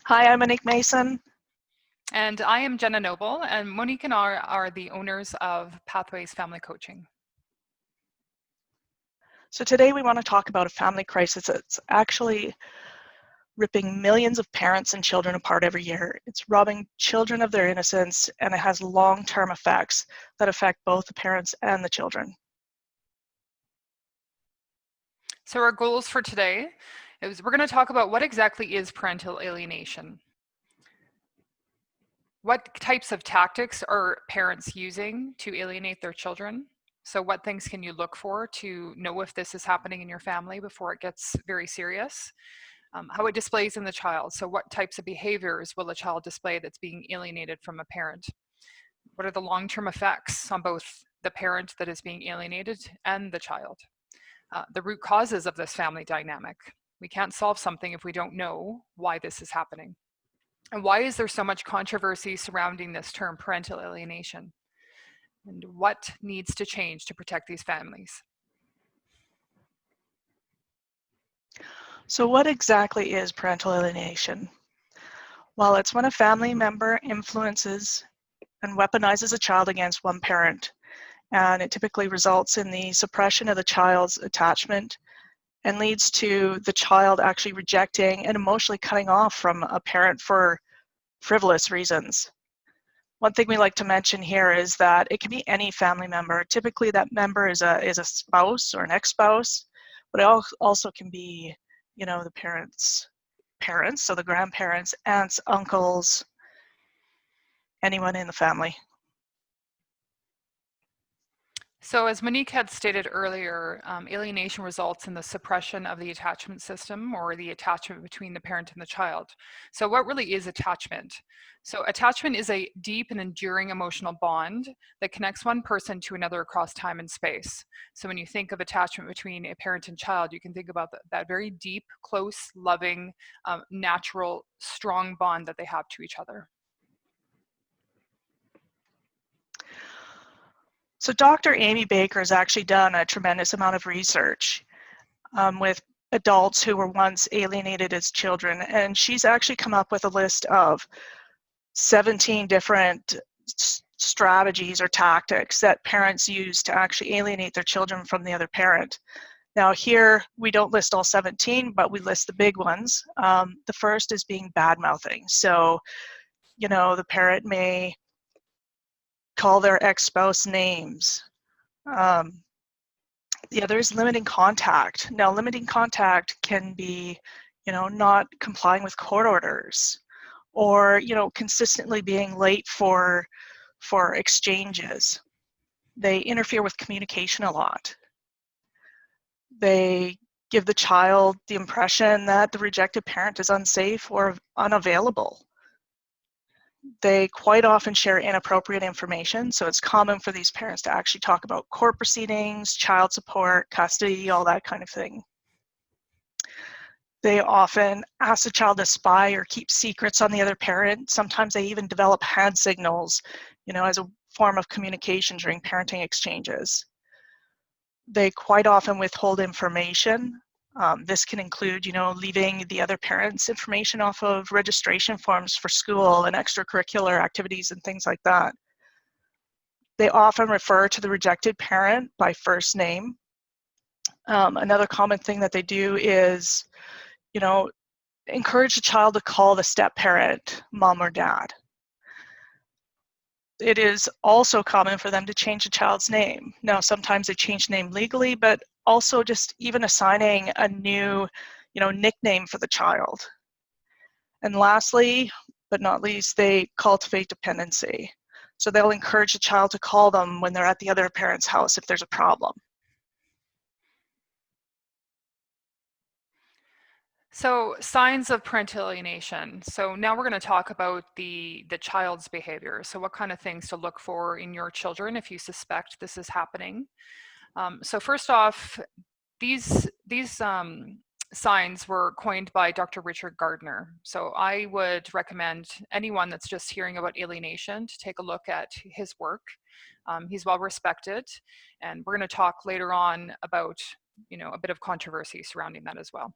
Hi, I'm Monique Mason. And I am Jenna Noble, and Monique and I are the owners of Pathways Family Coaching. So today we want to talk about a family crisis that's actually ripping millions of parents and children apart every year. It's robbing children of their innocence, and it has long-term effects that affect both the parents and the children. So our goals for today is we're going to talk about what exactly is parental alienation. What types of tactics are parents using to alienate their children? So what things can you look for to know if this is happening in your family before it gets very serious? How it displays in the child. So what types of behaviors will a child display that's being alienated from a parent? What are the long-term effects on both the parent that is being alienated and the child? The root causes of this family dynamic. We can't solve something if we don't know why this is happening. And why is there so much controversy surrounding this term parental alienation? And what needs to change to protect these families? So what exactly is parental alienation? Well, it's when a family member influences and weaponizes a child against one parent, and it typically results in the suppression of the child's attachment and leads to the child actually rejecting and emotionally cutting off from a parent for frivolous reasons. One thing we like to mention here is that it can be any family member. Typically that member is a spouse or an ex-spouse, but it also can be, the parents, so the grandparents, aunts, uncles, anyone in the family. So as Monique had stated earlier, alienation results in the suppression of the attachment system or the attachment between the parent and the child. So what really is attachment? So attachment is a deep and enduring emotional bond that connects one person to another across time and space. So when you think of attachment between a parent and child, you can think about that very deep, close, loving, natural, strong bond that they have to each other. So Dr. Amy Baker has actually done a tremendous amount of research with adults who were once alienated as children, and she's actually come up with a list of 17 different strategies or tactics that parents use to actually alienate their children from the other parent. Now here, we don't list all 17, but we list the big ones. The first is being bad-mouthing. So, the parent may call their ex-spouse names. The other is limiting contact. Now, limiting contact can be, not complying with court orders, or, consistently being late for exchanges. They interfere with communication a lot. They give the child the impression that the rejected parent is unsafe or unavailable. They quite often share inappropriate information, so it's common for these parents to actually talk about court proceedings, child support, custody, all that kind of thing. They often ask the child to spy or keep secrets on the other parent. Sometimes they even develop hand signals, as a form of communication during parenting exchanges. They quite often withhold information. This can include, leaving the other parent's information off of registration forms for school and extracurricular activities and things like that. They often refer to the rejected parent by first name. Another common thing that they do is, encourage the child to call the step-parent mom or dad. It is also common for them to change the child's name. Now, sometimes they change the name legally, but also just even assigning a new, nickname for the child. And lastly, but not least, they cultivate dependency. So they'll encourage the child to call them when they're at the other parent's house if there's a problem. So signs of parental alienation. So now we're going to talk about the child's behavior. So what kind of things to look for in your children if you suspect this is happening. So first off, these signs were coined by Dr. Richard Gardner. So I would recommend anyone that's just hearing about alienation to take a look at his work. He's well respected, and we're going to talk later on about a bit of controversy surrounding that as well.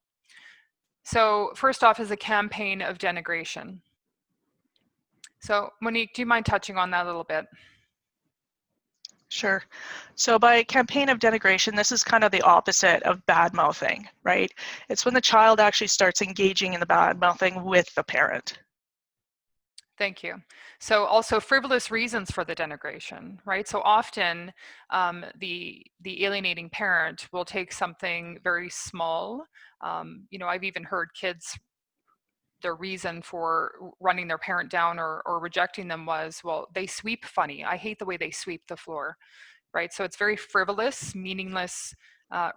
So first off is a campaign of denigration. So Monique, do you mind touching on that a little bit? Sure. So by campaign of denigration, this is kind of the opposite of bad mouthing, right? It's when the child actually starts engaging in the bad mouthing with the parent. Thank you. So also frivolous reasons for the denigration, right? So often the alienating parent will take something very small. You know, I've even heard kids, their reason for running their parent down or rejecting them was, well, they sweep funny. I hate the way they sweep the floor, right? So it's very frivolous, meaningless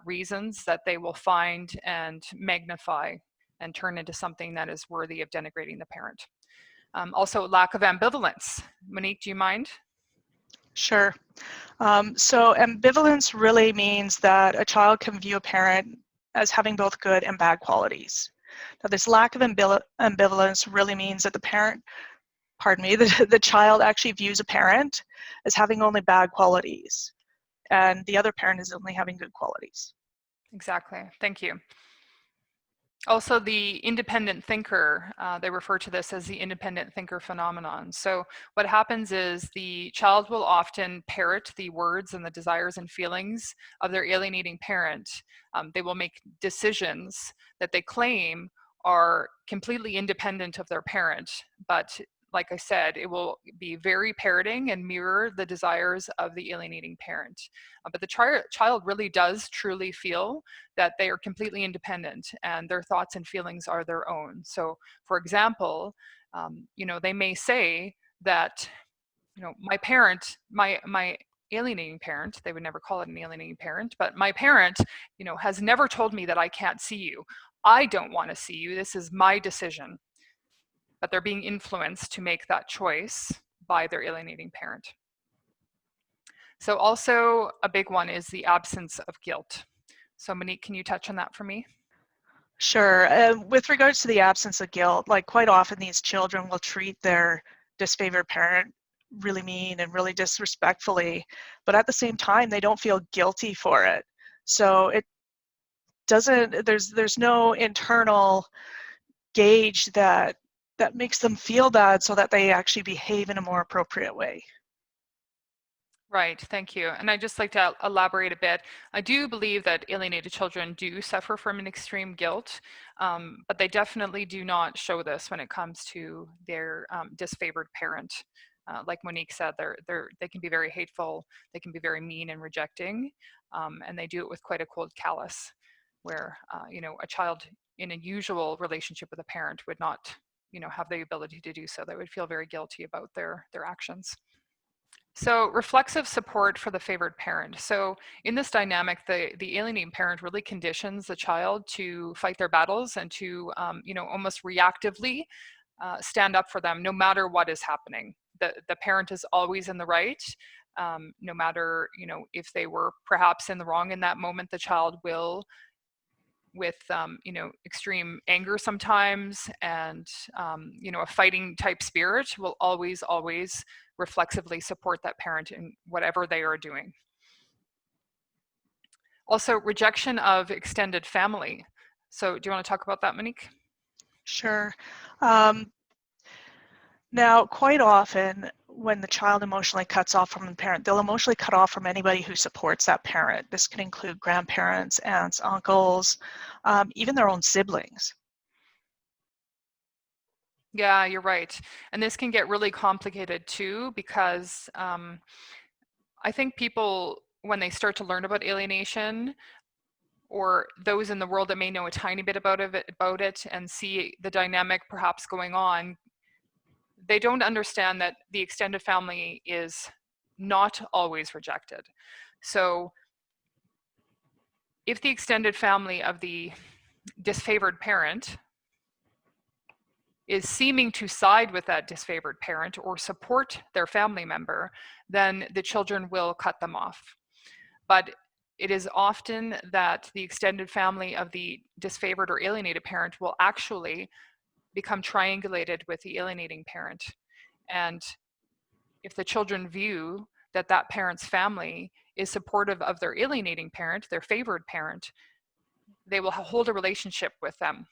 reasons that they will find and magnify and turn into something that is worthy of denigrating the parent. Also, lack of ambivalence. Monique, do you mind? Sure. So ambivalence really means that a child can view a parent as having both good and bad qualities. Now, this lack of ambivalence really means that the parent, pardon me, the child actually views a parent as having only bad qualities, and the other parent is only having good qualities. Exactly. Thank you. Also, the independent thinker, they refer to this as the independent thinker phenomenon. So what happens is the child will often parrot the words and the desires and feelings of their alienating parent. They will make decisions that they claim are completely independent of their parent, but like I said, it will be very parroting and mirror the desires of the alienating parent. But the child really does truly feel that they are completely independent and their thoughts and feelings are their own. So, for example, you know, they may say that, you know, my parent, my alienating parent, they would never call it an alienating parent, but my parent, you know, has never told me that I can't see you. I don't want to see you. This is my decision. But they're being influenced to make that choice by their alienating parent. So also a big one is the absence of guilt. So Monique, can you touch on that for me? Sure. With regards to the absence of guilt, like quite often these children will treat their disfavored parent really mean and really disrespectfully, but at the same time, they don't feel guilty for it. So it doesn't, there's no internal gauge that makes them feel bad so that they actually behave in a more appropriate way. Right, thank you. And I'd just like to elaborate a bit. I do believe that alienated children do suffer from an extreme guilt, but they definitely do not show this when it comes to their disfavored parent. Like Monique said, they can be very hateful, they can be very mean and rejecting, and they do it with quite a cold callous, where you know, a child in a usual relationship with a parent would not, you know, have the ability to do so. They would feel very guilty about their actions. So reflexive support for the favored parent. So in this dynamic, the alienating parent really conditions the child to fight their battles and to, you know, almost reactively stand up for them no matter what is happening. The parent is always in the right. No matter, you know, if they were perhaps in the wrong in that moment, the child will, with you know, extreme anger sometimes and you know, a fighting type spirit, will always reflexively support that parent in whatever they are doing. Also, rejection of extended family. So do you want to talk about that, Monique? Sure. Um, Now, quite often, when the child emotionally cuts off from the parent, they'll emotionally cut off from anybody who supports that parent. This can include grandparents, aunts, uncles, even their own siblings. Yeah, you're right. And this can get really complicated too, because I think people, when they start to learn about alienation, or those in the world that may know a tiny bit about it and see the dynamic perhaps going on, they don't understand that the extended family is not always rejected. So if the extended family of the disfavored parent is seeming to side with that disfavored parent or support their family member, then the children will cut them off. But it is often that the extended family of the disfavored or alienated parent will actually become triangulated with the alienating parent. And if the children view that that parent's family is supportive of their alienating parent, their favored parent, they will hold a relationship with them.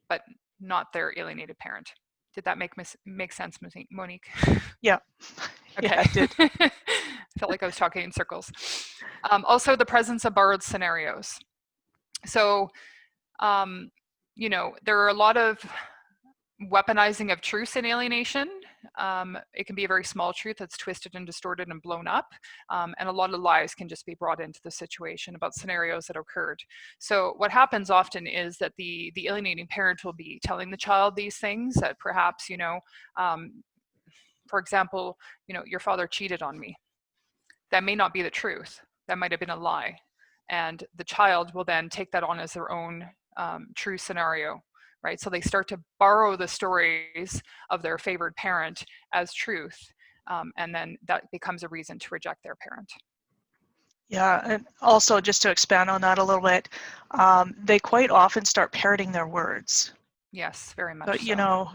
but not their alienated parent. Did that make sense, Monique? Yeah. Yeah, Okay. it did. I felt like I was talking in circles. Also, the presence of borrowed scenarios. So, there are a lot of weaponizing of truths in alienation. It can be a very small truth that's twisted and distorted and blown up. And a lot of lies can just be brought into the situation about scenarios that occurred. So what happens often is that the alienating parent will be telling the child these things that perhaps, for example, your father cheated on me. That may not be the truth. That might have been a lie. And the child will then take that on as their own true scenario, right? So they start to borrow the stories of their favored parent as truth. And then that becomes a reason to reject their parent. Yeah, and also just to expand on that a little bit, they quite often start parroting their words. Yes, very So, much so.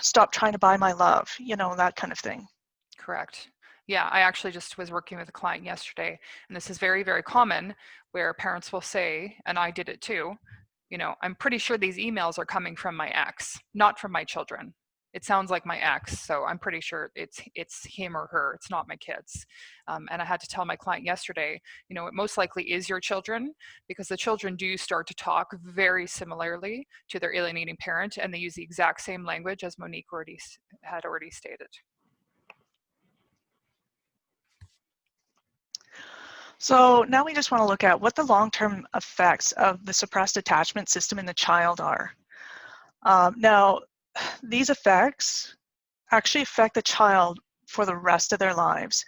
stop trying to buy my love, that kind of thing. Correct. Yeah, I actually just was working with a client yesterday, and this is very, very common where parents will say, and I did it too, I'm pretty sure these emails are coming from my ex, not from my children. It sounds like my ex, so I'm pretty sure it's him or her. It's not my kids. And I had to tell my client yesterday, it most likely is your children, because the children do start to talk very similarly to their alienating parent, and they use the exact same language as Monique had already stated. So now we just want to look at what the long-term effects of the suppressed attachment system in the child are. Now, these effects actually affect the child for the rest of their lives,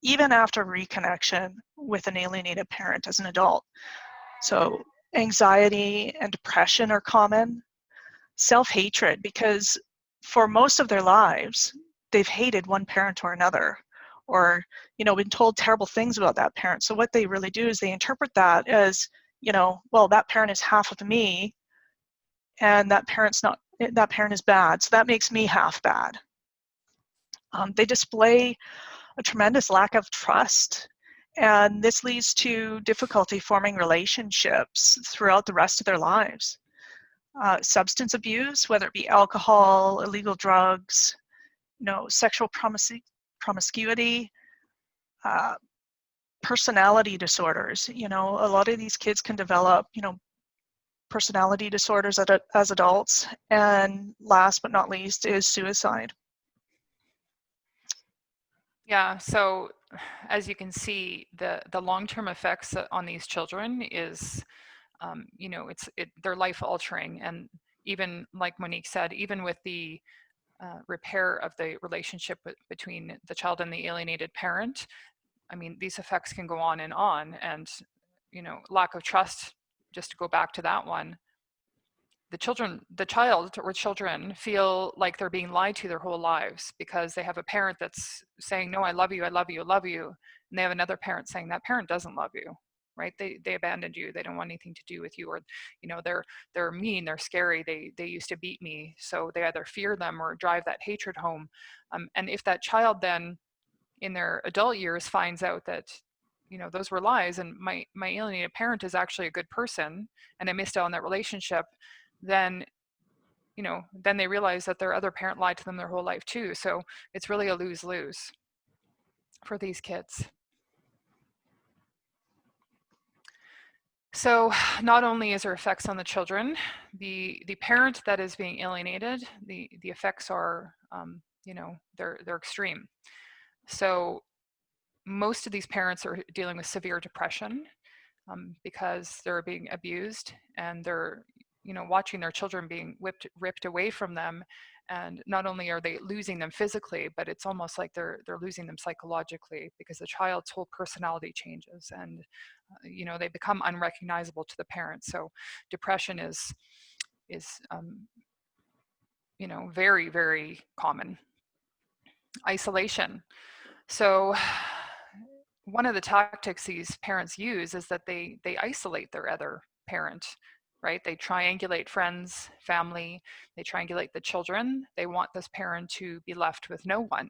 even after reconnection with an alienated parent as an adult. So anxiety and depression are common. Self-hatred, because for most of their lives, they've hated one parent or another, or, been told terrible things about that parent. So what they really do is they interpret that as, well, that parent is half of me, and that parent is bad, so that makes me half bad. They display a tremendous lack of trust, and this leads to difficulty forming relationships throughout the rest of their lives. Substance abuse, whether it be alcohol, illegal drugs, sexual promiscuity, uh, personality disorders. A lot of these kids can develop, personality disorders as adults, and last but not least is suicide. Yeah, so as you can see, the long-term effects on these children is, they're life-altering, and even like Monique said, even with the repair of the relationship between the child and the alienated parent, I mean, these effects can go on, and lack of trust. Just to go back to that one, the child or children feel like they're being lied to their whole lives because they have a parent that's saying, no, I love you, I love you, I love you. And they have another parent saying that parent doesn't love you, right? They abandoned you. They don't want anything to do with you, or, they're mean, they're scary. They used to beat me. So they either fear them or drive that hatred home. And if that child then in their adult years finds out that, those were lies, and my alienated parent is actually a good person, and I missed out on that relationship, then then they realize that their other parent lied to them their whole life too. So it's really a lose-lose for these kids. So not only is there effects on the children, the parent that is being alienated, the effects are, they're extreme. So most of these parents are dealing with severe depression, because they're being abused, and they're watching their children being ripped away from them. And not only are they losing them physically, but it's almost like they're losing them psychologically, because the child's whole personality changes, and they become unrecognizable to the parents. So depression is very, very common. Isolation. So one of the tactics these parents use is that they isolate their other parent, right? They triangulate friends, family, they triangulate the children. They want this parent to be left with no one.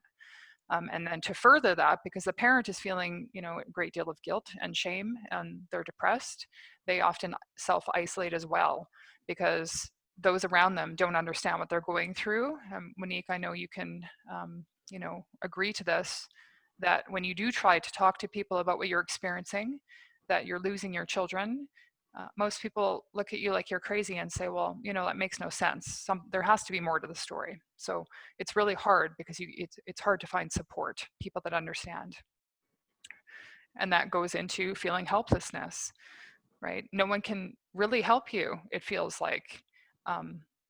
And then to further that, because the parent is feeling, a great deal of guilt and shame, and they're depressed, they often self-isolate as well, because those around them don't understand what they're going through. Monique, I know you can, agree to this, that when you do try to talk to people about what you're experiencing, that you're losing your children, most people look at you like you're crazy and say, well, that makes no sense. There has to be more to the story. So it's really hard because it's hard to find support, people that understand. And that goes into feeling helplessness, right? No one can really help you, it feels like.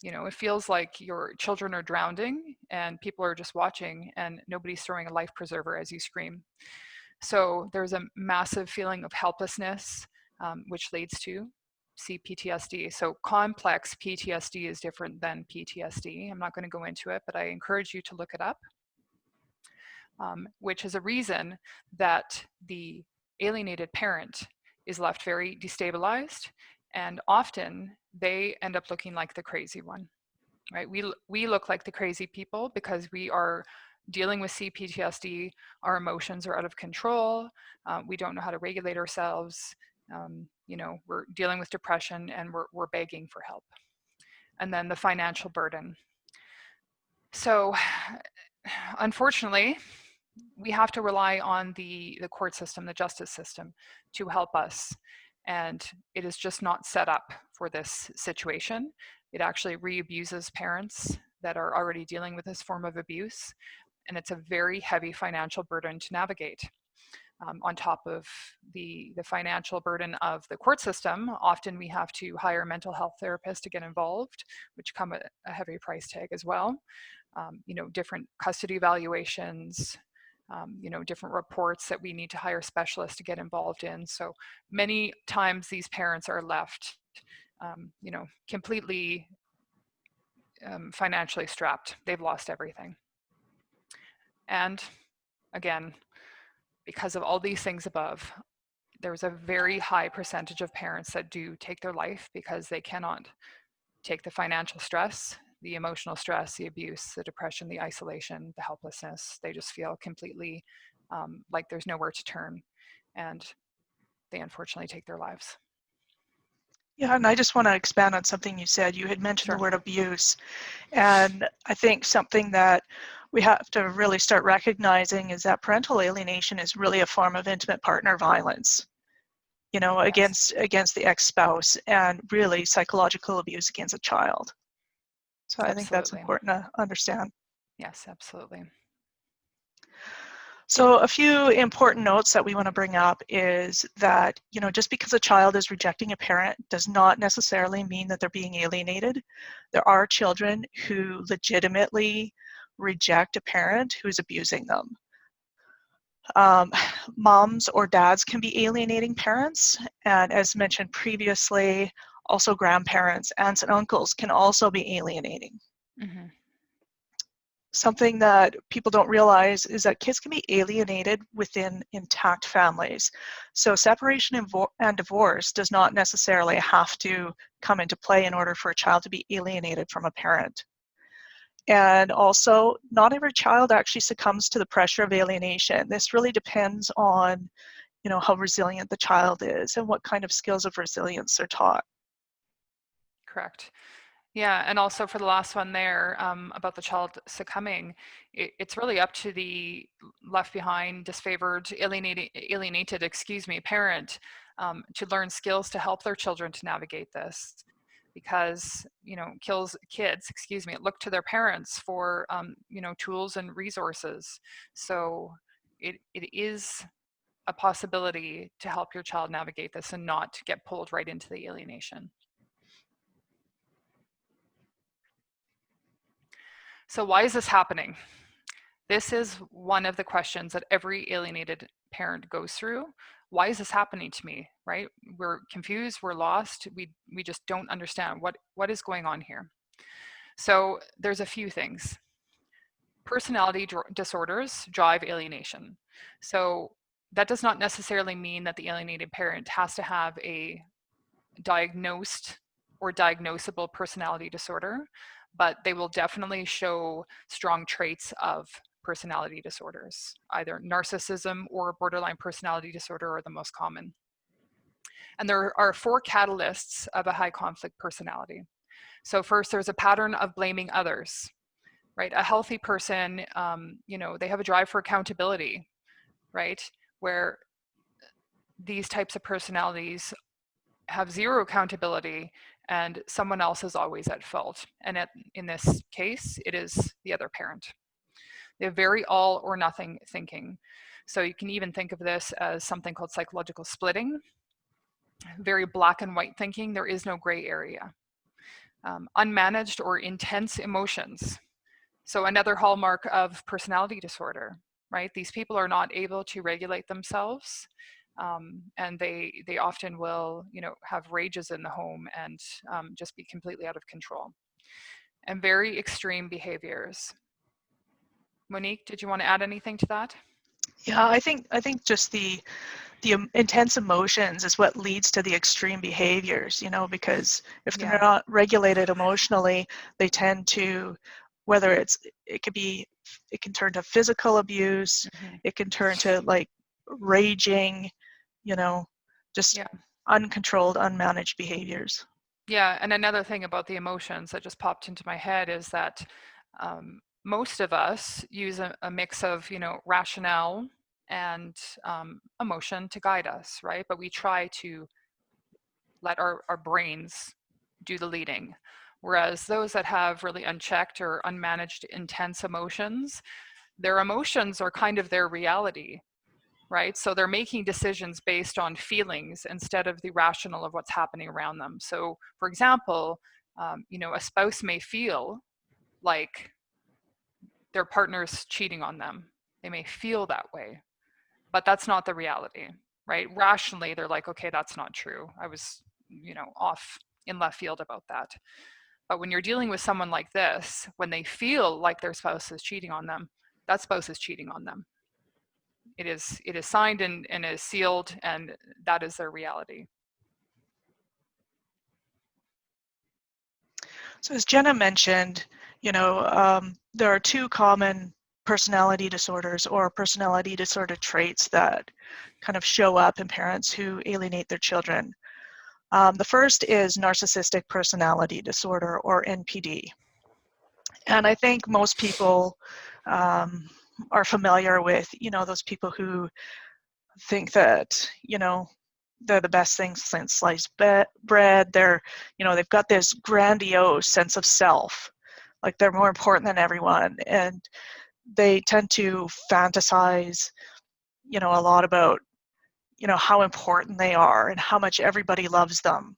It feels like your children are drowning and people are just watching and nobody's throwing a life preserver as you scream. So there's a massive feeling of helplessness, which leads to CPTSD. So complex PTSD is different than PTSD. I'm not going to go into it, but I encourage you to look it up, which is a reason that the alienated parent is left very destabilized, and often they end up looking like the crazy one, right? We look like the crazy people because we are dealing with CPTSD. Our emotions are out of control. We don't know how to regulate ourselves. We're dealing with depression and we're begging for help. And then the financial burden. So unfortunately, we have to rely on the court system, the justice system, to help us. And it is just not set up for this situation. It actually re-abuses parents that are already dealing with this form of abuse. And it's a very heavy financial burden to navigate. On top of the financial burden of the court system, often we have to hire mental health therapists to get involved, which come at a heavy price tag as well. Different custody evaluations, different reports that we need to hire specialists to get involved in. So many times these parents are left, completely financially strapped. They've lost everything. And again, because of all these things above, there's a very high percentage of parents that do take their life because they cannot take the financial stress, the emotional stress, the abuse, the depression, the isolation, the helplessness. They just feel completely like there's nowhere to turn, and they unfortunately take their lives. Yeah, and I just want to expand on something you said. You had mentioned Sure. the word abuse, and I think something that we have to really start recognizing is that parental alienation is really a form of intimate partner violence, Yes. against the ex-spouse, and really psychological abuse against a child. So I think that's Absolutely. important to understand. Yes, absolutely. So a few important notes that we want to bring up is that, just because a child is rejecting a parent does not necessarily mean that they're being alienated. There are children who legitimately reject a parent who's abusing them. Moms or dads can be alienating parents, and as mentioned previously, also grandparents, aunts and uncles can also be alienating. Mm-hmm. Something that people don't realize is that kids can be alienated within intact families. So separation and divorce does not necessarily have to come into play in order for a child to be alienated from a parent. And also, not every child actually succumbs to the pressure of alienation. This really depends on, how resilient the child is and what kind of skills of resilience they're taught. Correct. Yeah, and also for the last one there, about the child succumbing, it's really up to the left behind, disfavored, alienated, parent, to learn skills to help their children to navigate this. Because kids, look to their parents for tools and resources. So it is a possibility to help your child navigate this and not get pulled right into the alienation. So why is this happening? This is one of the questions that every alienated parent goes through. Why is this happening to me, right? We're confused, we're lost, we just don't understand what is going on here. So there's a few things. Personality disorders drive alienation. So that does not necessarily mean that the alienated parent has to have a diagnosed or diagnosable personality disorder, but they will definitely show strong traits of personality disorders. Either narcissism or borderline personality disorder are the most common. And there are 4 catalysts of a high conflict personality. So first, there's a pattern of blaming others, right? A healthy person, they have a drive for accountability, right? Where these types of personalities have zero accountability and someone else is always at fault. And in this case, it is the other parent. They have very all or nothing thinking. So you can even think of this as something called psychological splitting, very black and white thinking. There is no gray area. Unmanaged or intense emotions. So another hallmark of personality disorder, right? These people are not able to regulate themselves. And they often will, have rages in the home and just be completely out of control. And very extreme behaviors. Monique, did you want to add anything to that? Yeah, I think just the intense emotions is what leads to the extreme behaviors, because if they're not regulated emotionally, they tend to, whether it can turn to physical abuse, it can turn to like raging, just uncontrolled, unmanaged behaviors. Yeah, and another thing about the emotions that just popped into my head is that most of us use a mix of, rationale and emotion to guide us, right? But we try to let our brains do the leading. Whereas those that have really unchecked or unmanaged intense emotions, their emotions are kind of their reality, right? So they're making decisions based on feelings instead of the rational of what's happening around them. So, for example, a spouse may feel like their partner's cheating on them. They may feel that way, but that's not the reality, right? Rationally, they're like, okay, that's not true. I was, off in left field about that. But when you're dealing with someone like this, when they feel like their spouse is cheating on them, that spouse is cheating on them. It is signed and is sealed, and that is their reality. So as Jenna mentioned, there are two common personality disorders or personality disorder traits that kind of show up in parents who alienate their children. The first is narcissistic personality disorder, or NPD. And I think most people are familiar with, those people who think that, they're the best things since sliced bread. They've got this grandiose sense of self, like they're more important than everyone. And they tend to fantasize, a lot about, how important they are and how much everybody loves them.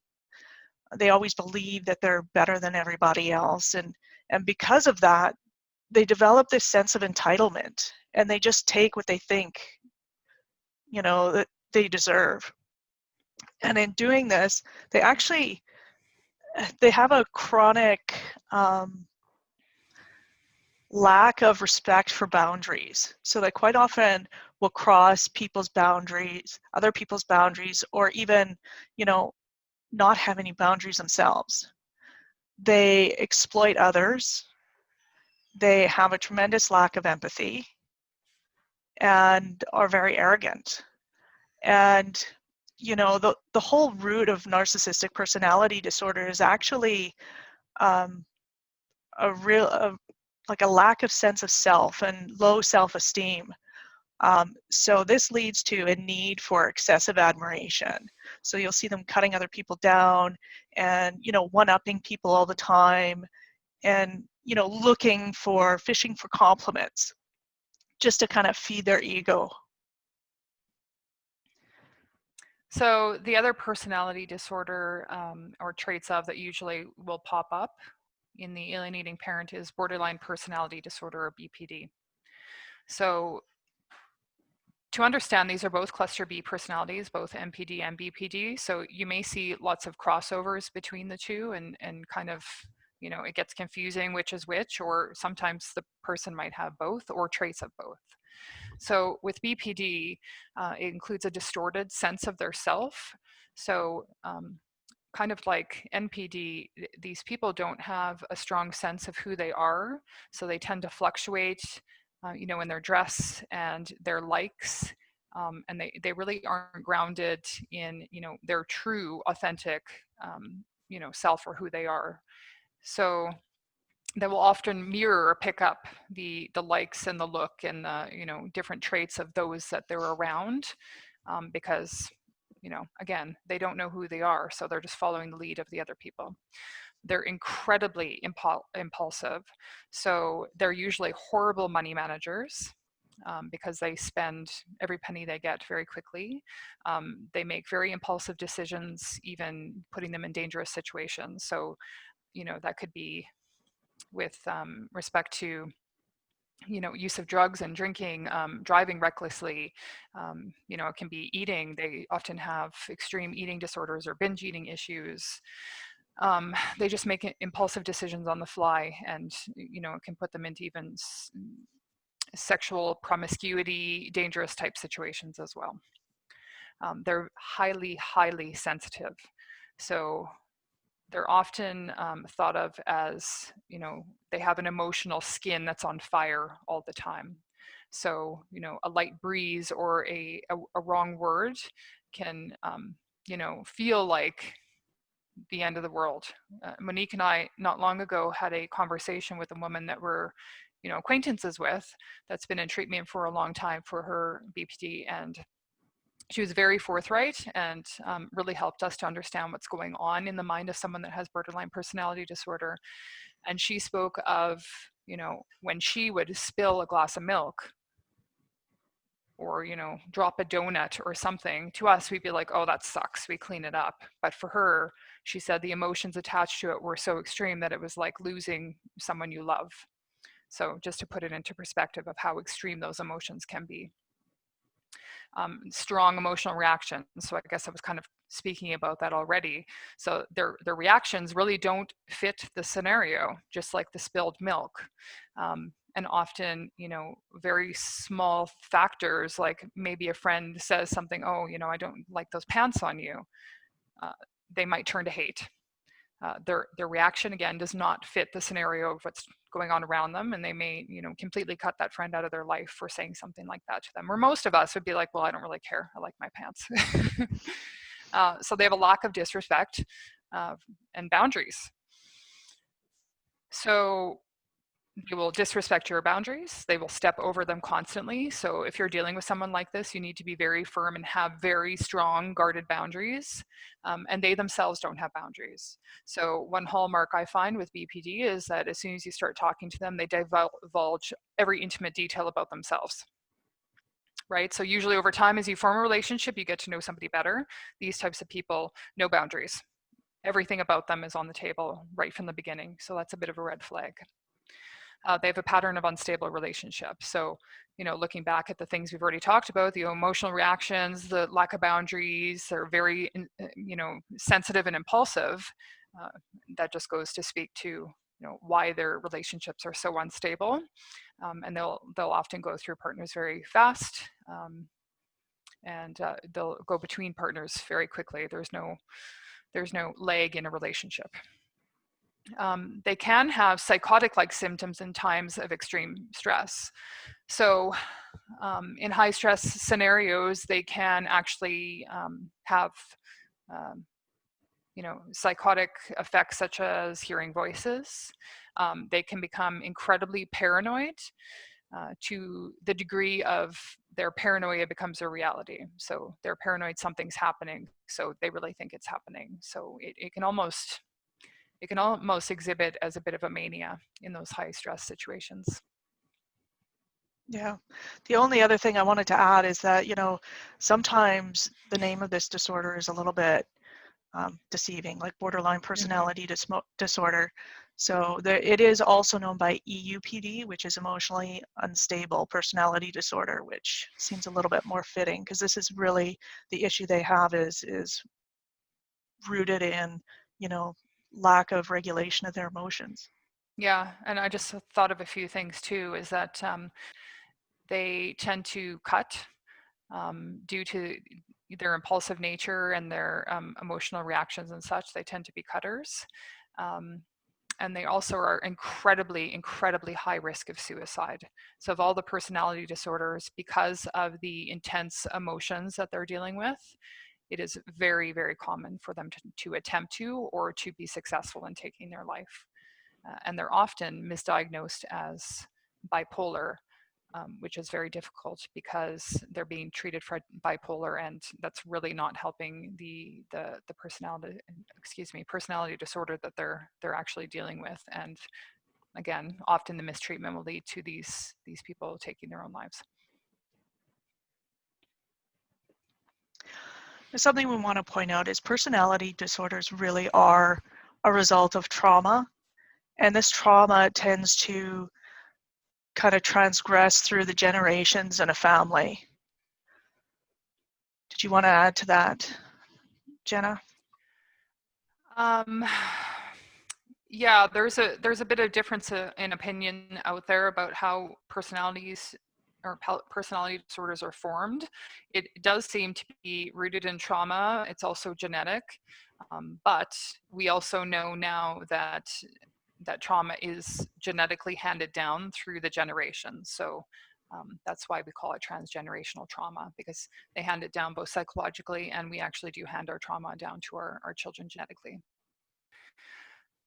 They always believe that they're better than everybody else. And because of that, they develop this sense of entitlement, and they just take what they think, that they deserve. And in doing this, they have a chronic lack of respect for boundaries. So they quite often will cross people's boundaries, other people's boundaries, or even, not have any boundaries themselves. They exploit others. They have a tremendous lack of empathy and are very arrogant. And the whole root of narcissistic personality disorder is actually like a lack of sense of self and low self-esteem. So this leads to a need for excessive admiration. So you'll see them cutting other people down and, one-upping people all the time, and, fishing for compliments just to kind of feed their ego. So the other personality disorder or traits of that usually will pop up in the alienating parent is borderline personality disorder, or BPD. So to understand, these are both cluster B personalities, both MPD and BPD. So you may see lots of crossovers between the two, and kind of, it gets confusing which is which, or sometimes the person might have both or traits of both. So with BPD, it includes a distorted sense of their self. So kind of like NPD, these people don't have a strong sense of who they are. So they tend to fluctuate, in their dress and their likes. And they really aren't grounded in, their true, authentic, self or who they are. So they will often mirror or pick up the likes and the look and the different traits of those that they're around, because again, they don't know who they are, so they're just following the lead of the other people. They're incredibly impulsive, so they're usually horrible money managers, because they spend every penny they get very quickly. They make very impulsive decisions, even putting them in dangerous situations. So that could be with respect to use of drugs and drinking, driving recklessly. It can be eating. They often have extreme eating disorders or binge eating issues. They just make impulsive decisions on the fly, and it can put them into even sexual promiscuity, dangerous type situations as well. They're highly, highly sensitive. So they're often thought of as, they have an emotional skin that's on fire all the time. So, a light breeze or a wrong word can, feel like the end of the world. Monique and I, not long ago, had a conversation with a woman that we're, acquaintances with, that's been in treatment for a long time for her BPD, and she was very forthright and really helped us to understand what's going on in the mind of someone that has borderline personality disorder. And she spoke of, when she would spill a glass of milk or, drop a donut or something, to us, we'd be like, oh, that sucks. We clean it up. But for her, she said the emotions attached to it were so extreme that it was like losing someone you love. So just to put it into perspective of how extreme those emotions can be. Strong emotional reactions. So I guess I was kind of speaking about that already. So their reactions really don't fit the scenario, just like the spilled milk. And often, very small factors, like maybe a friend says something, oh, I don't like those pants on you. They might turn to hate. Their reaction, again, does not fit the scenario of what's going on around them, and they may completely cut that friend out of their life for saying something like that to them. Or most of us would be like, well, I don't really care, I like my pants. So they have a lack of disrespect and boundaries. So they will disrespect your boundaries. They will step over them constantly. So if you're dealing with someone like this, you need to be very firm and have very strong guarded boundaries. And they themselves don't have boundaries. So one hallmark I find with BPD is that as soon as you start talking to them, they divulge every intimate detail about themselves. Right? So usually over time, as you form a relationship, you get to know somebody better. These types of people, no boundaries. Everything about them is on the table right from the beginning. So that's a bit of a red flag. They have a pattern of unstable relationships. So, looking back at the things we've already talked about, the emotional reactions, the lack of boundaries, they're very, sensitive and impulsive. That just goes to speak to, why their relationships are so unstable. And they'll often go through partners very fast. And they'll go between partners very quickly. There's no lag in a relationship. They can have psychotic-like symptoms in times of extreme stress. So in high stress scenarios, they can actually have psychotic effects such as hearing voices. They can become incredibly paranoid to the degree of their paranoia becomes a reality. So they're paranoid something's happening, so they really think it's happening. So it can almost exhibit as a bit of a mania in those high stress situations. Yeah. The only other thing I wanted to add is that, sometimes the name of this disorder is a little bit deceiving, like borderline personality disorder. So it is also known by EUPD, which is emotionally unstable personality disorder, which seems a little bit more fitting because this is really the issue they have is rooted in, lack of regulation of their emotions. Yeah, and I just thought of a few things too, is that they tend to cut due to their impulsive nature and their emotional reactions and such. They tend to be cutters. And they also are incredibly, incredibly high risk of suicide. So of all the personality disorders, because of the intense emotions that they're dealing with, it is very, very common for them to attempt to or to be successful in taking their life. And they're often misdiagnosed as bipolar, which is very difficult because they're being treated for bipolar, and that's really not helping the personality disorder that they're actually dealing with. And again, often the mistreatment will lead to these people taking their own lives. Something we want to point out is personality disorders really are a result of trauma, and this trauma tends to kind of transgress through the generations in a family. Did you want to add to that, Jenna? Yeah, there's a bit of difference in opinion out there about how personalities or personality disorders are formed. It does seem to be rooted in trauma. It's also genetic, but we also know now that trauma is genetically handed down through the generations. So that's why we call it transgenerational trauma, because they hand it down both psychologically, and we actually do hand our trauma down to our children genetically.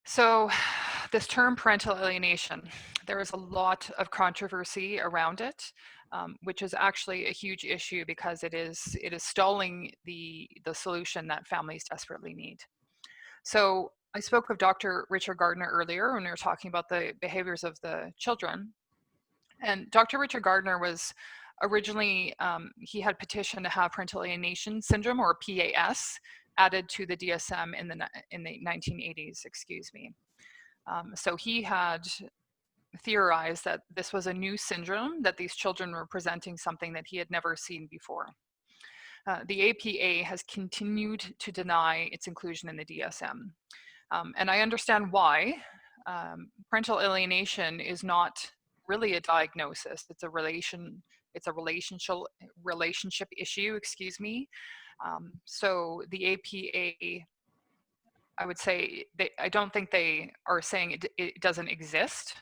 So this term parental alienation, there is a lot of controversy around it, which is actually a huge issue because it is stalling the solution that families desperately need. So I spoke with Dr. Richard Gardner earlier when we were talking about the behaviors of the children. And Dr. Richard Gardner was originally, he had petitioned to have parental alienation syndrome, or PAS, added to the DSM in the 1980s, excuse me. So he had theorized that this was a new syndrome, that these children were presenting something that he had never seen before. The APA has continued to deny its inclusion in the DSM. And I understand why. Parental alienation is not really a diagnosis. It's a relationship issue, excuse me. So the APA, I would say, I don't think they are saying it doesn't exist.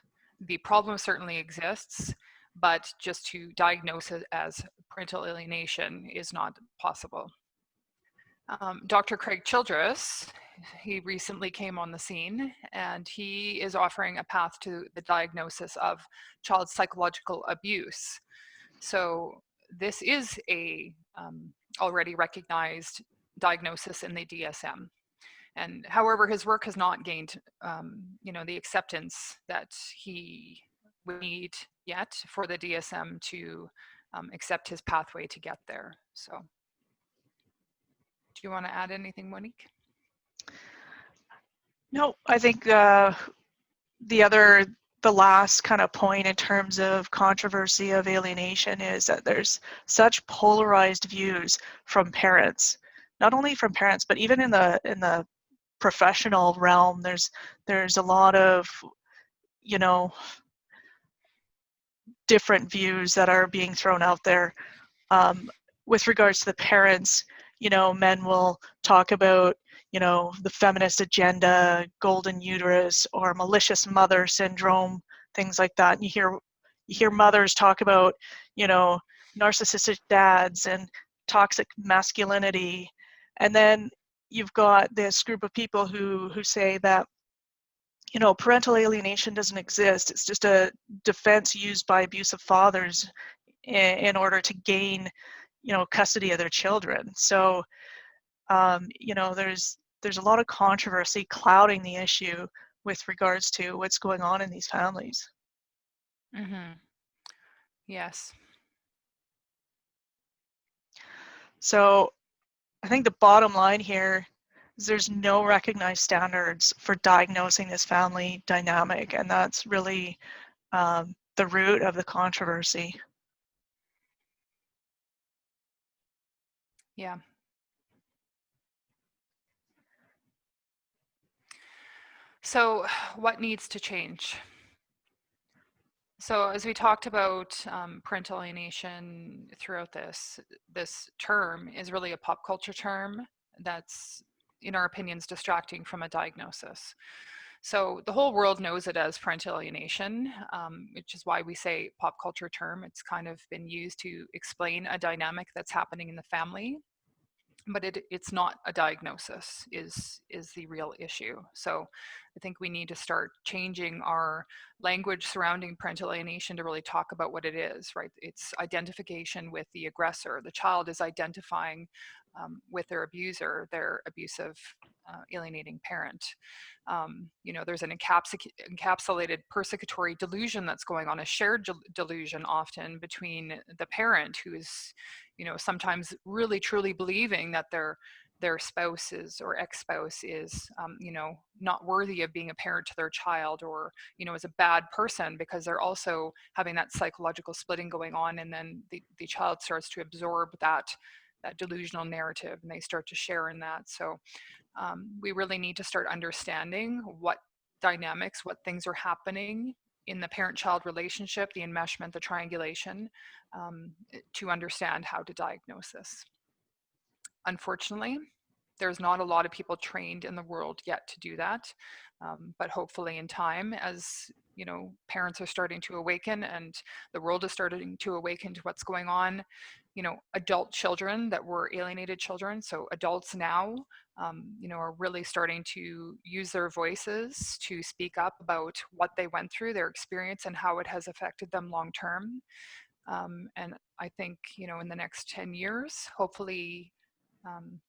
The problem certainly exists, but just to diagnose it as parental alienation is not possible. Dr. Craig Childress, he recently came on the scene, and he is offering a path to the diagnosis of child psychological abuse. So this is a already recognized diagnosis in the DSM. And however, his work has not gained, the acceptance that he would need yet for the DSM to accept his pathway to get there. So. Do you want to add anything, Monique? No, I think the last kind of point in terms of controversy of alienation is that there's such polarized views from parents, not only from parents, but even in the professional realm. There's a lot of, different views that are being thrown out there. With regards to the parents, men will talk about, the feminist agenda, golden uterus, or malicious mother syndrome, things like that. And you hear mothers talk about, narcissistic dads and toxic masculinity. And then you've got this group of people who say that, parental alienation doesn't exist. It's just a defense used by abusive fathers in order to gain, custody of their children. So, there's a lot of controversy clouding the issue with regards to what's going on in these families. Mm-hmm. Yes. So I think the bottom line here is there's no recognized standards for diagnosing this family dynamic, and that's really the root of the controversy. Yeah. So what needs to change? So as we talked about, parental alienation throughout this term is really a pop culture term that's, in our opinions, distracting from a diagnosis. So the whole world knows it as parental alienation, which is why we say pop culture term. It's kind of been used to explain a dynamic that's happening in the family. but it's not a diagnosis is the real issue. So I think we need to start changing our language surrounding parental alienation to really talk about what it is, right? It's identification with the aggressor. The child is identifying with their abuser, their abusive alienating parent. There's an encapsulated persecutory delusion that's going on, a shared delusion often between the parent, who is sometimes really truly believing that their spouse is, or ex-spouse is, not worthy of being a parent to their child, or is a bad person, because they're also having that psychological splitting going on, and then the child starts to absorb that delusional narrative, and they start to share in that. So we really need to start understanding what dynamics, what things are happening in the parent-child relationship, the enmeshment, the triangulation, to understand how to diagnose this. Unfortunately, there's not a lot of people trained in the world yet to do that, but hopefully in time, as parents are starting to awaken and the world is starting to awaken to what's going on, adult children that were alienated children, so adults now, are really starting to use their voices to speak up about what they went through, their experience, and how it has affected them long term. And I think, in the next 10 years, hopefully,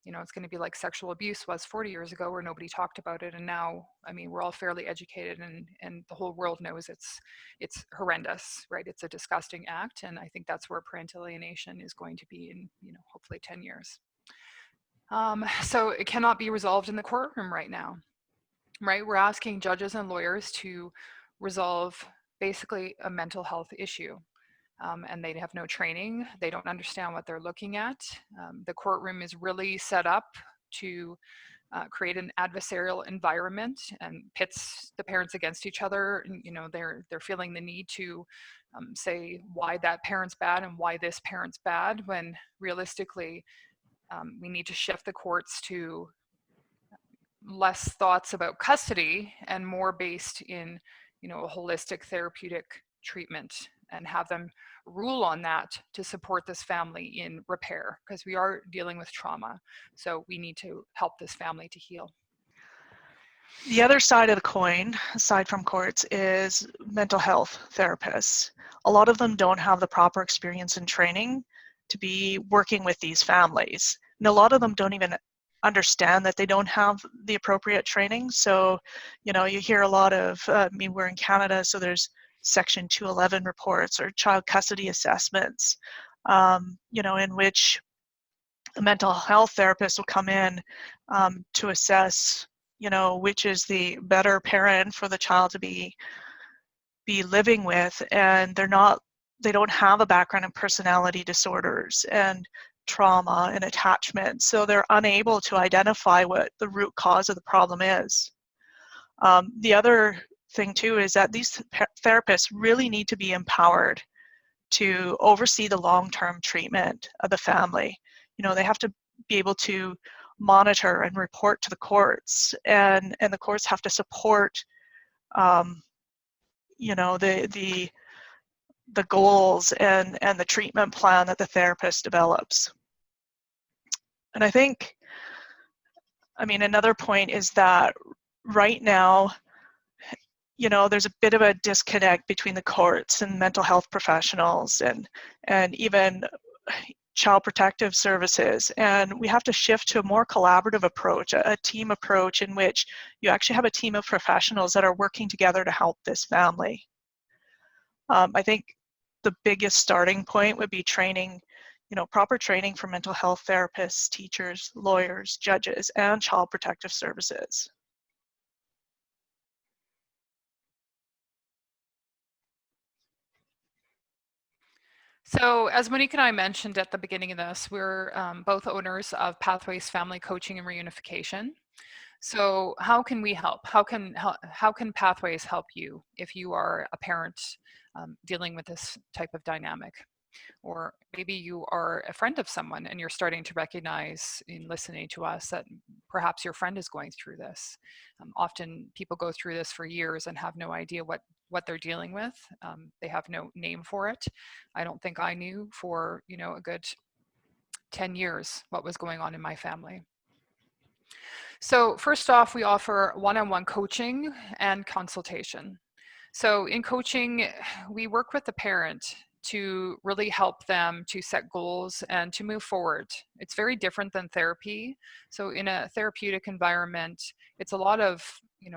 it's going to be like sexual abuse was 40 years ago, where nobody talked about it. And now, we're all fairly educated, and the whole world knows it's horrendous, right? It's a disgusting act. And I think that's where parental alienation is going to be in, hopefully 10 years. So it cannot be resolved in the courtroom right now, right? We're asking judges and lawyers to resolve basically a mental health issue. And they have no training. They don't understand what they're looking at. The courtroom is really set up to create an adversarial environment and pits the parents against each other. And, they're feeling the need to say why that parent's bad and why this parent's bad, when realistically, we need to shift the courts to less thoughts about custody and more based in, a holistic therapeutic treatment, and have them rule on that to support this family in repair, because we are dealing with trauma. So we need to help this family to heal. The other side of the coin, aside from courts, is mental health therapists. A lot of them don't have the proper experience and training to be working with these families. And a lot of them don't even understand that they don't have the appropriate training. So, you hear a lot of, we're in Canada, so there's Section 211 reports or child custody assessments, in which a mental health therapist will come in to assess, which is the better parent for the child to be living with, and they don't have a background in personality disorders and trauma and attachment, so they're unable to identify what the root cause of the problem is. The other thing too is that these therapists really need to be empowered to oversee the long-term treatment of the family. They have to be able to monitor and report to the courts, and the courts have to support the goals and the treatment plan that the therapist develops. And I think, another point is that right now, there's a bit of a disconnect between the courts and mental health professionals and even child protective services. And we have to shift to a more collaborative approach, a team approach, in which you actually have a team of professionals that are working together to help this family. I think the biggest starting point would be training, proper training for mental health therapists, teachers, lawyers, judges, and child protective services. So as Monique and I mentioned at the beginning of this, we're both owners of Pathways Family Coaching and Reunification. So how can we help? How can Pathways help you if you are a parent dealing with this type of dynamic? Or maybe you are a friend of someone and you're starting to recognize in listening to us that perhaps your friend is going through this. Often people go through this for years and have no idea what they're dealing with. They have no name for it. I don't think I knew for, a good 10 years what was going on in my family. So first off, we offer one-on-one coaching and consultation. So in coaching, we work with the parent to really help them to set goals and to move forward. It's very different than therapy. So in a therapeutic environment, it's a lot of,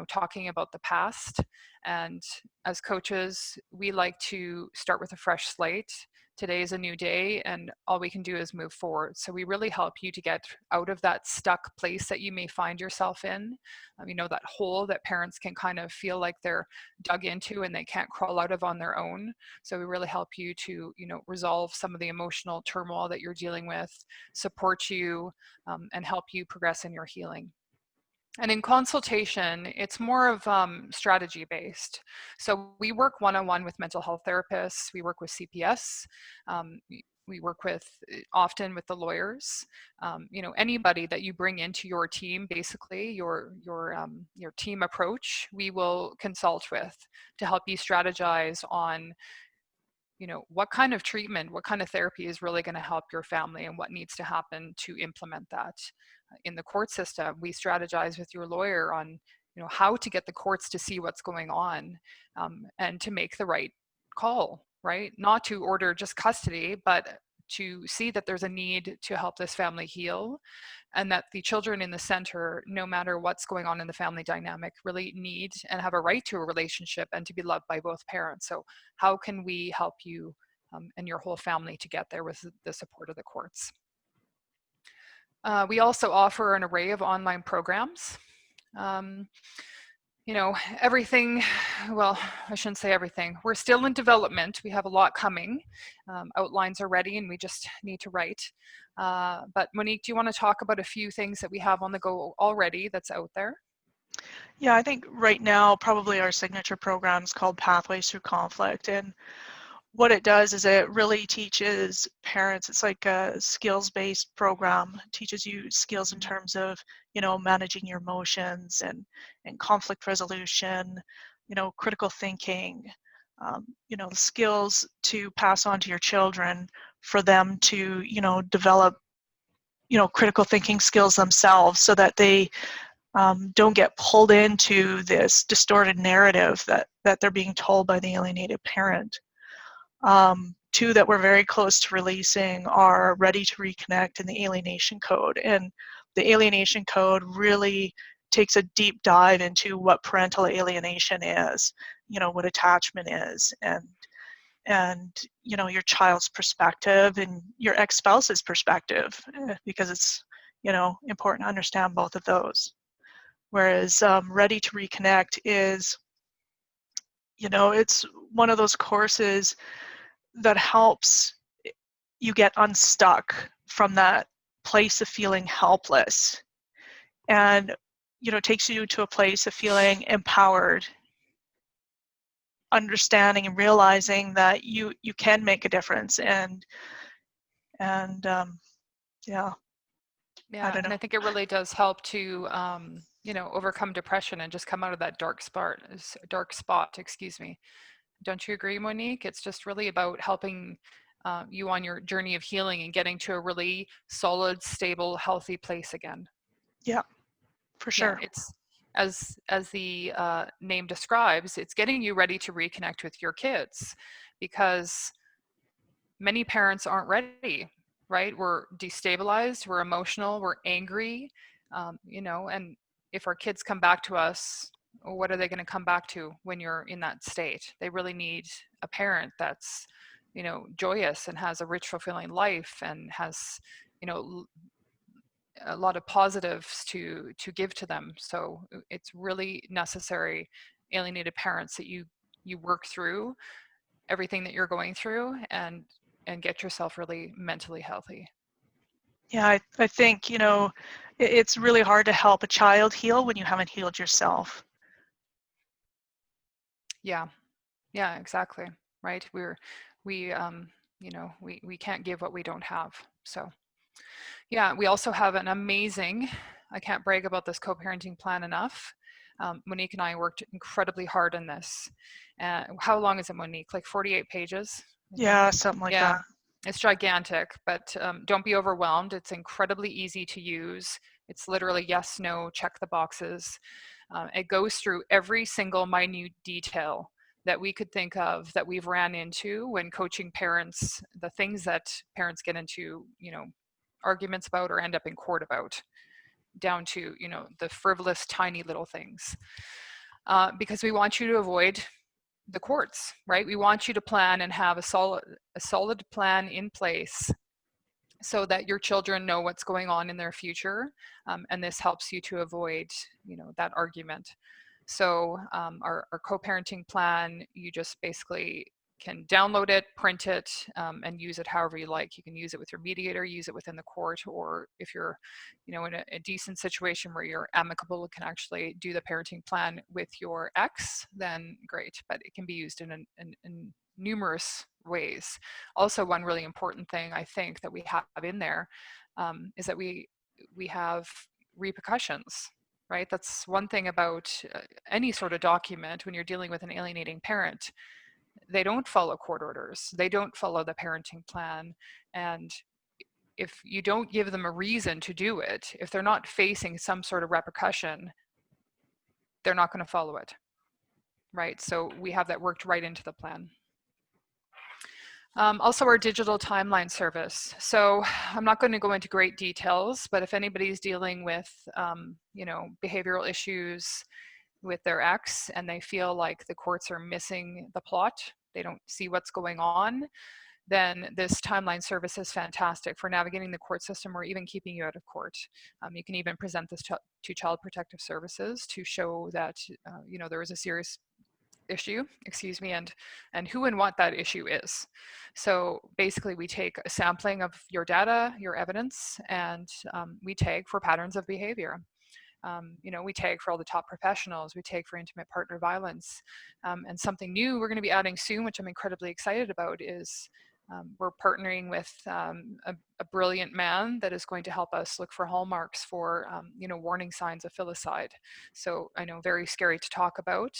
talking about the past. And as coaches, we like to start with a fresh slate. Today is a new day, and all we can do is move forward. So we really help you to get out of that stuck place that you may find yourself in. That hole that parents can kind of feel like they're dug into and they can't crawl out of on their own. So we really help you to, resolve some of the emotional turmoil that you're dealing with, support you, and help you progress in your healing. And in consultation, it's more of strategy based. So we work one-on-one with mental health therapists, we work with CPS, we work with often with the lawyers. Anybody that you bring into your team, basically your team approach, we will consult with to help you strategize on what kind of treatment, what kind of therapy is really going to help your family and what needs to happen to implement that. In the court system, we strategize with your lawyer on how to get the courts to see what's going on, and to make the right call, right? Not to order just custody, but to see that there's a need to help this family heal, and that the children in the center, no matter what's going on in the family dynamic, really need and have a right to a relationship and to be loved by both parents. So how can we help you and your whole family to get there with the support of the courts? We also offer an array of online programs. Um, Everything, well, I shouldn't say everything. We're still in development. We have a lot coming. Outlines are ready and we just need to write. But Monique, do you want to talk about a few things that we have on the go already that's out there? Yeah, I think right now probably our signature program is called Pathways Through Conflict, and what it does is it really teaches parents, it's like a skills-based program. It teaches you skills in terms of, managing your emotions and conflict resolution, critical thinking, skills to pass on to your children for them to, develop, critical thinking skills themselves so that they don't get pulled into this distorted narrative that they're being told by the alienated parent. Two that we're very close to releasing are Ready to Reconnect and the Alienation Code. And the Alienation Code really takes a deep dive into what parental alienation is, what attachment is, and your child's perspective and your ex-spouse's perspective, because it's, important to understand both of those. Whereas Ready to Reconnect is, it's one of those courses that helps you get unstuck from that place of feeling helpless, and takes you to a place of feeling empowered, understanding and realizing that you can make a difference. And yeah, I don't And know. I think it really does help to overcome depression and just come out of that dark spot, excuse me. Don't you agree, Monique? It's just really about helping you on your journey of healing and getting to a really solid, stable, healthy place again. Yeah, for Yeah, sure. it's as the name describes, it's getting you ready to reconnect with your kids, because many parents aren't ready, right? We're destabilized, we're emotional, we're angry, and if our kids come back to us, what are they going to come back to when you're in that state? They really need a parent that's, joyous and has a rich, fulfilling life and has, a lot of positives to give to them. So it's really necessary, alienated parents, that you work through everything that you're going through and get yourself really mentally healthy. Yeah, I think, it's really hard to help a child heal when you haven't healed yourself. Yeah, yeah, exactly. Right. We can't give what we don't have. So yeah, we also have an amazing, I can't brag about this co-parenting plan enough. Monique and I worked incredibly hard on this. How long is it, Monique? Like 48 pages, I think. Yeah, something like Yeah, that. It's gigantic, but don't be overwhelmed. It's incredibly easy to use. It's literally yes, no, check the boxes. It goes through every single minute detail that we could think of that we've ran into when coaching parents, the things that parents get into, arguments about or end up in court about, down to, the frivolous, tiny little things. Because we want you to avoid the courts, right? We want you to plan and have a solid plan in place so that your children know what's going on in their future, and this helps you to avoid, that argument. So our co-parenting plan, you just basically can download it, print it, and use it however you like. You can use it with your mediator, use it within the court, or if you're, in a decent situation where you're amicable and can actually do the parenting plan with your ex, then great. But it can be used in numerous ways. Also, one really important thing I think that we have in there is that we have repercussions, right? That's one thing about any sort of document when you're dealing with an alienating parent. They don't follow court orders. They don't follow the parenting plan. And if you don't give them a reason to do it, if they're not facing some sort of repercussion, they're not going to follow it, right? So we have that worked right into the plan. Also our digital timeline service. So I'm not going to go into great details, but if anybody's dealing with, behavioral issues with their ex and they feel like the courts are missing the plot, they don't see what's going on, then this timeline service is fantastic for navigating the court system or even keeping you out of court. You can even present this to Child Protective Services to show that, there is a serious issue, and who and what that issue is. So basically we take a sampling of your data, your evidence, and we tag for patterns of behavior. We tag for all the top professionals, we tag for intimate partner violence. And something new we're going to be adding soon, which I'm incredibly excited about, is we're partnering with a brilliant man that is going to help us look for hallmarks for, warning signs of filicide. So I know very scary to talk about,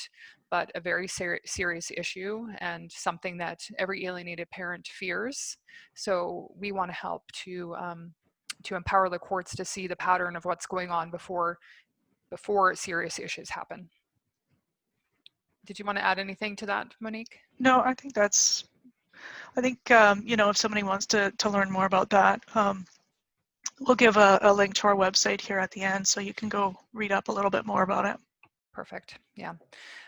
but a very serious issue and something that every alienated parent fears. So we want to help to empower the courts to see the pattern of what's going on before serious issues happen. Did you want to add anything to that, Monique? No, I think if somebody wants to learn more about that, we'll give a link to our website here at the end so you can go read up a little bit more about it. Perfect. Yeah.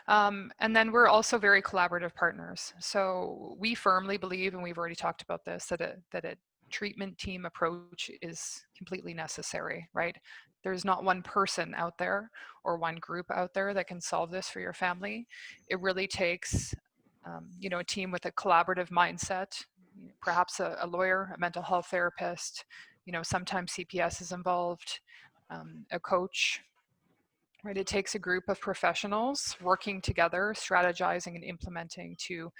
And then we're also very collaborative partners. So we firmly believe, and we've already talked about this, that a treatment team approach is completely necessary, right? There's not one person out there or one group out there that can solve this for your family. It really takes, a team with a collaborative mindset, perhaps a lawyer, a mental health therapist, sometimes CPS is involved, a coach, right? It takes a group of professionals working together, strategizing and implementing to,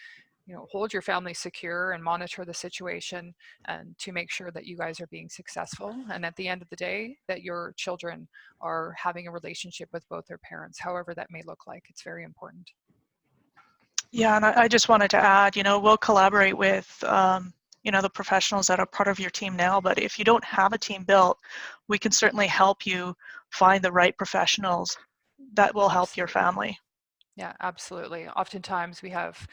hold your family secure and monitor the situation and to make sure that you guys are being successful. And at the end of the day, that your children are having a relationship with both their parents, however that may look like. It's very important. Yeah, and I just wanted to add, we'll collaborate with, the professionals that are part of your team now, but if you don't have a team built, we can certainly help you find the right professionals that will help your family. Yeah, absolutely. Oftentimes we have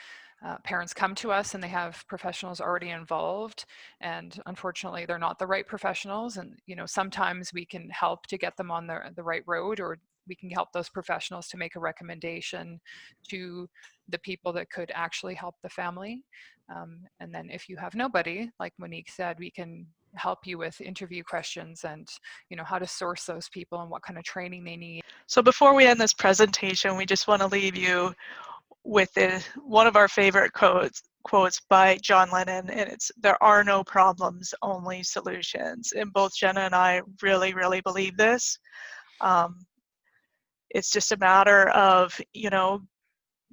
parents come to us and they have professionals already involved, and unfortunately they're not the right professionals, and sometimes we can help to get them on the right road, or we can help those professionals to make a recommendation to the people that could actually help the family. And then if you have nobody, like Monique said, we can help you with interview questions and how to source those people and what kind of training they need. So before we end this presentation, we just want to leave you with one of our favorite quotes by John Lennon, and it's, "There are no problems, only solutions." And both Jenna and I really, really believe this. It's just a matter of,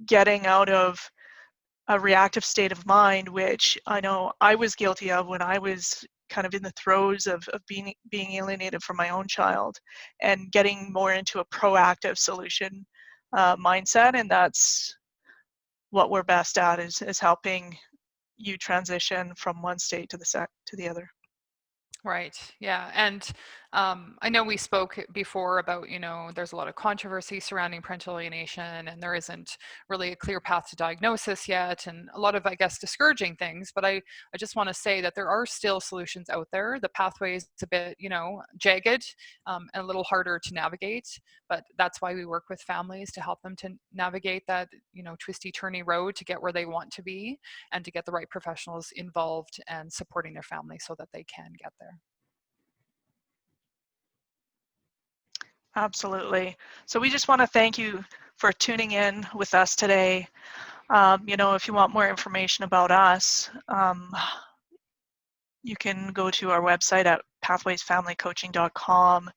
getting out of a reactive state of mind, which I know I was guilty of when I was kind of in the throes of being alienated from my own child, and getting more into a proactive solution mindset. And that's what we're best at, is helping you transition from one state to the other. Right. Yeah. And I know we spoke before about, there's a lot of controversy surrounding parental alienation, and there isn't really a clear path to diagnosis yet, and a lot of, I guess, discouraging things. But I just want to say that there are still solutions out there. The pathway is a bit, jagged, and a little harder to navigate. But that's why we work with families to help them to navigate that, twisty, turny road to get where they want to be, and to get the right professionals involved and supporting their family so that they can get there. Absolutely. So we just want to thank you for tuning in with us today. If you want more information about us, you can go to our website at pathwaysfamilycoaching.com.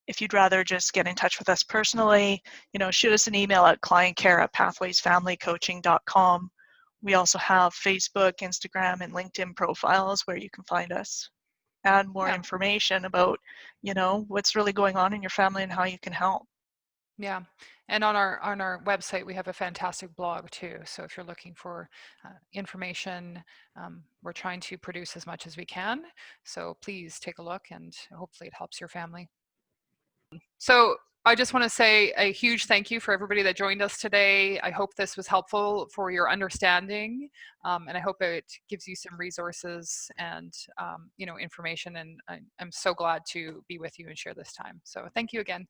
If you'd rather just get in touch with us personally, shoot us an email at clientcare@pathwaysfamilycoaching.com. We also have Facebook, Instagram, and LinkedIn profiles where you can find us. Add more Yeah. information about, what's really going on in your family and how you can help. Yeah. And on our website, we have a fantastic blog too. So if you're looking for information, we're trying to produce as much as we can. So please take a look, and hopefully it helps your family. So I just want to say a huge thank you for everybody that joined us today. I hope this was helpful for your understanding, and I hope it gives you some resources and information. And I'm so glad to be with you and share this time. So thank you again.